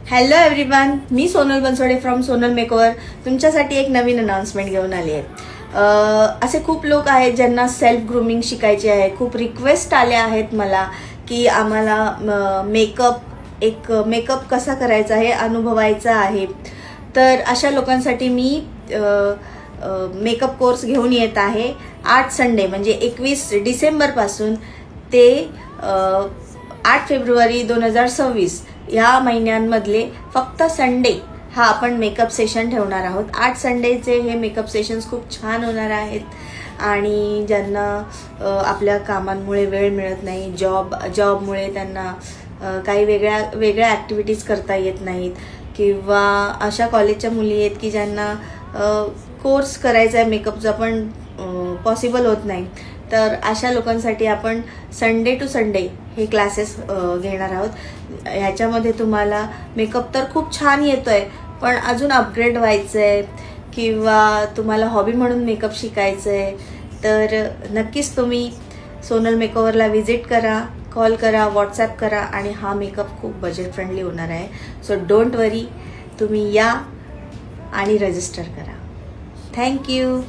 Hello everyone, me Sonal Bansode from Sonal makeover तुमच्यासाठी एक नवीन announcement घेऊन आली आहे. असे खूप लोक आहेत ज्यांना सेल्फ ग्रूमिंग शिकायचे आहे. खूप रिक्वेस्ट आल्या आहेत मला की आम्हाला मेकअप कसा करायचा हे अनुभवायचा आहे. तर अशा लोकांसाठी मी मेकअप कोर्स घेऊन येत आहे. 8 संडे म्हणजे 21 डिसेंबरपासून ते 8 फेब्रुवारी 2026 या महिन्यांमधले फक्त संडे हा आपण मेकअप सेशन ठेवणार आहोत. 8 संडेचे हे मेकअप सेशन्स खूप छान होणार आहेत आणि ज्यांना आपल्या कामांमुळे वेळ मिळत नाही, जॉबमुळे त्यांना काही वेगळ्या ॲक्टिव्हिटीज करता येत नाहीत, किंवा अशा कॉलेजच्या मुली आहेत की ज्यांना कोर्स करायचा आहे मेकअपचा पण पॉसिबल होत नाही. तर अशा लोकांसाठी आपण संडे टू संडे हे क्लासेस घेणार आहोत. ह्याच्यामध्ये तुम्हाला मेकअप तर खूप छान येतोय, पण अजून अपग्रेड व्हायचं आहे किंवा तुम्हाला हॉबी म्हणून मेकअप शिकायचं आहे, तर नक्कीच तुम्ही सोनल मेकओव्हरला व्हिजिट करा, कॉल करा, व्हॉट्सॲप करा आणि हा मेकअप खूप बजेट फ्रेंडली होणार आहे. सो डोंट वरी, तुम्ही या आणि रजिस्टर करा. थँक्यू.